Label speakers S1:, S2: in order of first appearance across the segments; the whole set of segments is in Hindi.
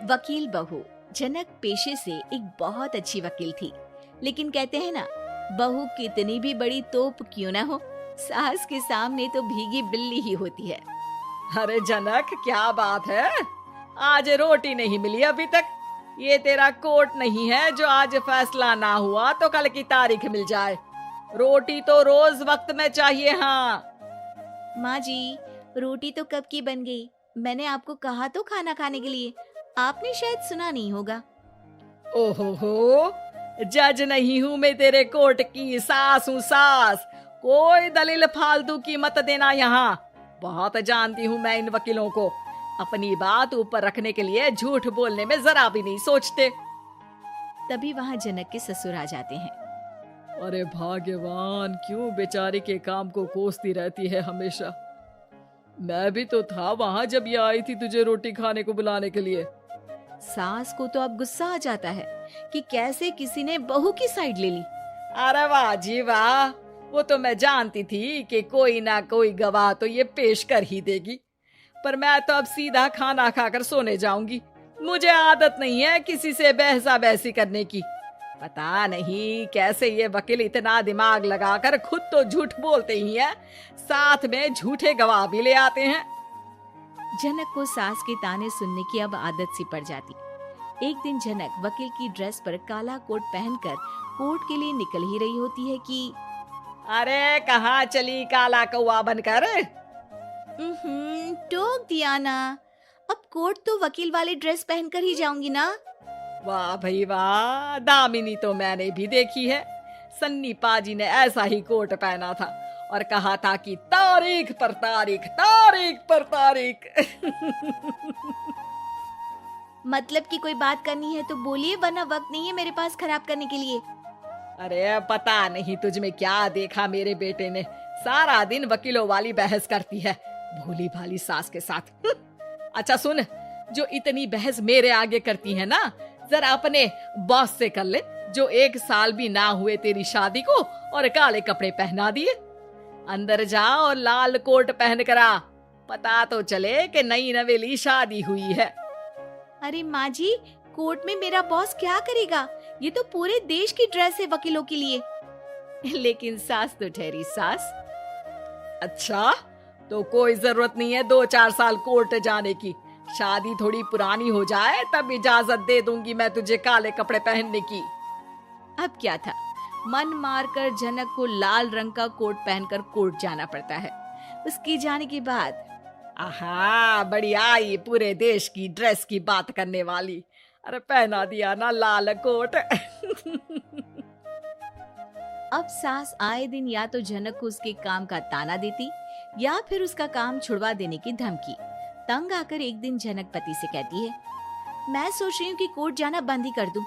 S1: वकील बहू। जनक पेशे से एक बहुत अच्छी वकील थी, लेकिन कहते हैं ना, बहू कितनी भी बड़ी तोप क्यों ना हो, सास के सामने तो भीगी बिल्ली ही होती है।
S2: अरे जनक, क्या बात है, आज रोटी नहीं मिली अभी तक। ये तेरा कोर्ट नहीं है जो आज फैसला ना हुआ तो कल की तारीख मिल जाए। रोटी तो रोज वक्त में चाहिए। हाँ
S1: माँ जी, रोटी तो कब की बन गई। मैंने आपको कहा तो खाना खाने के लिए, आपने शायद सुना नहीं होगा।
S2: ओहो, जज नहीं हूँ मैं तेरे कोर्ट की, सास हूँ सास। कोई दलील फालतू की मत देना यहाँ। बहुत जानती हूँ मैं इन वकीलों को, अपनी बात ऊपर रखने के लिए झूठ बोलने में जरा भी नहीं सोचते।
S1: तभी वहाँ जनक के ससुर आ जाते हैं।
S2: अरे भाग्यवान, क्यों बेचारी के काम को कोसती रहती है हमेशा। मैं भी तो था वहाँ जब ये आई थी तुझे रोटी खाने को बुलाने के लिए।
S1: सास को तो अब गुस्सा आ जाता है कि कैसे किसी ने बहू की साइड ले ली।
S2: अरे वाह जी वाह, वो तो मैं जानती थी कि कोई ना कोई गवाह तो ये पेश कर ही देगी। पर मैं तो अब सीधा खाना खाकर सोने जाऊंगी। मुझे आदत नहीं है किसी से बहसा बहसी करने की। पता नहीं कैसे ये वकील इतना दिमाग लगाकर खुद तो झूठ बोलते ही हैं, साथ में झूठे गवाह भी ले आते हैं।
S1: जनक को सास के ताने सुनने की अब आदत सी पड़ जाती। एक दिन जनक वकील की ड्रेस पर काला कोट पहनकर कोर्ट के लिए निकल ही रही होती है कि
S2: अरे कहाँ चली काला कौवा बनकर।
S1: टोक दिया ना, अब कोर्ट तो वकील वाली ड्रेस पहनकर ही जाऊंगी ना।
S2: वाह भाई वाह, दामिनी तो मैंने भी देखी है। सन्नी पाजी ने ऐसा ही कोट पहना था और कहा था कि तारीख पर तारीख, तारीख पर तारीख।
S1: मतलब कि कोई बात करनी है तो बोलिए, वरना वक्त नहीं है मेरे पास खराब करने के लिए।
S2: अरे पता नहीं तुझ में क्या देखा मेरे बेटे ने, सारा दिन वकीलों वाली बहस करती है भोली भाली सास के साथ। अच्छा सुन, जो इतनी बहस मेरे आगे करती है ना, जरा अपने बॉस से कर ले, जो 1 साल भी ना हुए तेरी शादी को और काले कपड़े पहना दिए। अंदर जा और लाल कोट पहन कर आ, पता तो चले कि नई नवेली शादी हुई है।
S1: अरे माँ जी, कोर्ट में मेरा बॉस क्या करेगा, ये तो पूरे देश की ड्रेस है वकीलों के लिए। लेकिन सास तो ठहरी सास।
S2: अच्छा, तो कोई जरूरत नहीं है 2-4 साल कोर्ट जाने की। शादी थोड़ी पुरानी हो जाए तब इजाजत दे दूंगी मैं तुझे काले कपड़े पहनने की।
S1: अब क्या था, मन मारकर जनक को लाल रंग का कोट पहनकर कोर्ट जाना पड़ता है। उसके जाने के बाद
S2: आहा, बढ़िया, ये पूरे देश की ड्रेस की बात करने वाली। अरे पहना दिया ना लाल कोट।
S1: अब सास आए दिन या तो जनक को उसके काम का ताना देती या फिर उसका काम छुड़वा देने की धमकी। तंग आकर एक दिन जनक पति से कहती है, मैं सोच रही हूँ कि कोर्ट जाना बंद ही कर दूं।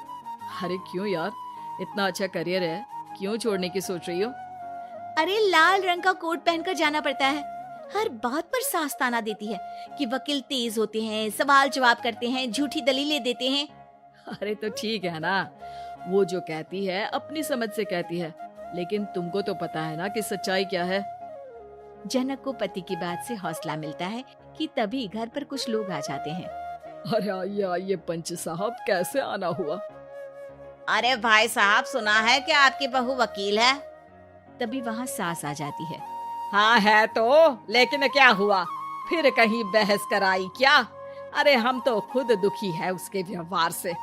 S2: अरे क्यों यार, इतना अच्छा करियर है, क्यों छोड़ने की सोच रही हो?
S1: अरे लाल रंग का कोट पहनकर जाना पड़ता है। हर बात पर सास ताना देती है कि वकील तेज होते हैं, सवाल जवाब करते हैं, झूठी दलीलें देते हैं।
S2: अरे तो ठीक है ना, वो जो कहती है अपनी समझ से कहती है, लेकिन तुमको तो पता है ना कि सच्चाई क्या है।
S1: जनक को पति की बात से हौसला मिलता है कि तभी घर पर कुछ लोग आ जाते हैं।
S2: अरे आइए पंच साहब, कैसे आना हुआ?
S3: अरे भाई साहब, सुना है कि आपकी बहू वकील है।
S1: तभी वहाँ सास आ जाती है।
S2: हाँ है तो, लेकिन क्या हुआ, फिर कहीं बहस कराई क्या? अरे हम तो खुद दुखी है उसके व्यवहार से।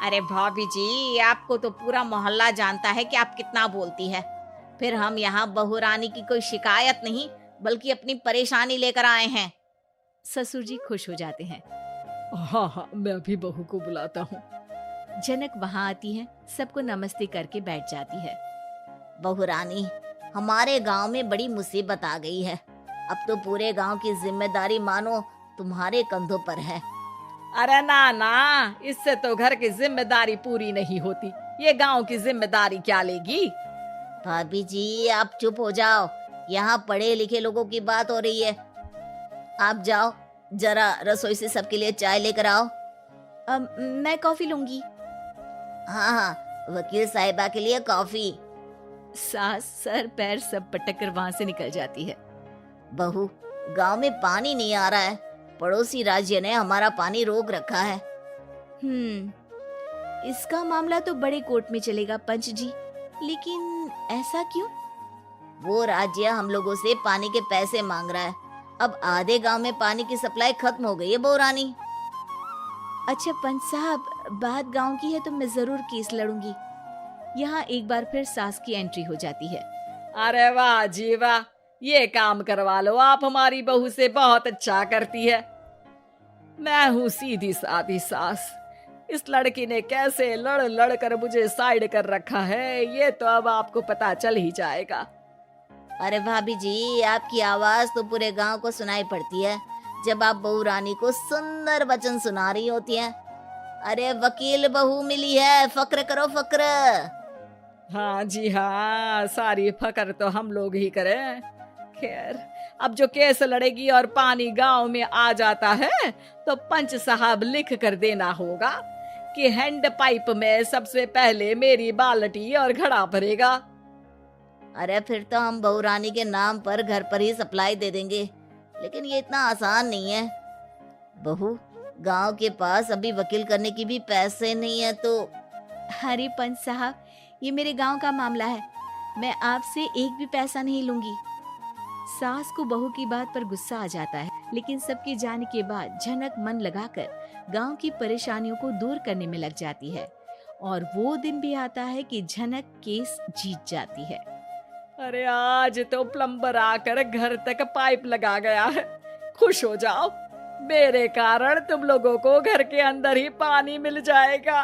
S3: अरे भाभी जी, आपको तो पूरा मोहल्ला जानता है कि आप कितना बोलती है। फिर हम यहाँ बहू रानी की कोई शिकायत नहीं, बल्कि अपनी परेशानी लेकर आए हैं।
S1: ससुर जी खुश हो जाते हैं।
S2: हाँ हाँ, मैं अभी बहू को बुलाता हूँ।
S1: जनक वहाँ आती है, सबको नमस्ते करके बैठ जाती है।
S3: बहू रानी, हमारे गांव में बड़ी मुसीबत आ गई है। अब तो पूरे गांव की जिम्मेदारी मानो तुम्हारे कंधों पर है।
S2: अरे ना ना, इससे तो घर की जिम्मेदारी पूरी नहीं होती, ये गांव की जिम्मेदारी क्या लेगी?
S3: भाभी जी, आप चुप हो जाओ, यहाँ पढ़े लिखे लोगों की बात हो रही है। आप जाओ, जरा रसोई से सबके लिए चाय लेकर आओ।
S1: मैं कॉफी लूंगी।
S3: हाँ हाँ, वकील साहिबा के लिए कॉफी।
S1: सास सर पैर सब पटक कर वहाँ से निकल जाती है।
S3: बहू, गांव में पानी नहीं आ रहा है, पड़ोसी राज्य ने हमारा पानी रोक रखा है।
S1: इसका मामला तो बड़े कोर्ट में चलेगा पंच जी, लेकिन ऐसा क्यों?
S3: वो राज्य हम लोगों से पानी के पैसे मांग रहा है। अब आधे गांव में पानी की सप्लाई खत्म हो गई है बहुरानी।
S1: अच्छा पंच साहब, बात गांव की है तो मैं जरूर केस लड़ूंगी। यहाँ एक बार फिर सास की एंट्री हो जाती है।
S2: अरे वाह जी वाह, ये काम करवा लो, आप हमारी बहू से बहुत अच्छा करती है। मैं हूँ सीधी सादी सास। इस लड़की ने कैसे लड़ लड़ कर मुझे साइड कर रखा है, ये तो अब आपको पता चल ही जाएगा।
S3: अरे भाभी जी, आपकी आवाज तो पूरे गांव को सुनाई पड़ती है जब आप बहू रानी को सुंदर वचन सुना रही होती हैं। अरे वकील बहू मिली है, फक्र करो फक्र।
S2: हाँ जी हाँ, सारी फकर तो हम लोग ही करें। खैर, अब जो केस लड़ेगी और पानी गांव में आ जाता है तो पंच साहब लिख कर देना होगा कि हैंड पाइप में सबसे पहले मेरी बाल्टी और घड़ा भरेगा।
S3: अरे फिर तो हम बहू रानी के नाम पर घर पर ही सप्लाई दे देंगे, लेकिन ये इतना आसान नहीं है। बहू, गांव के पास अभी वकील करने की भी पैसे नहीं है तो।
S1: अरे पंच साहब, ये मेरे गांव का मामला है, मैं आपसे एक भी पैसा नहीं लूंगी। सास को बहू की बात पर गुस्सा आ जाता है, लेकिन सबके जाने के बाद झनक मन लगाकर गांव की परेशानियों को दूर करने में लग जाती है। और वो दिन भी आता है कि झनक केस जीत जाती है।
S2: अरे आज तो प्लम्बर आकर घर तक पाइप लगा गया है। खुश हो जाओ, मेरे कारण तुम लोगों को घर के अंदर ही पानी मिल जाएगा।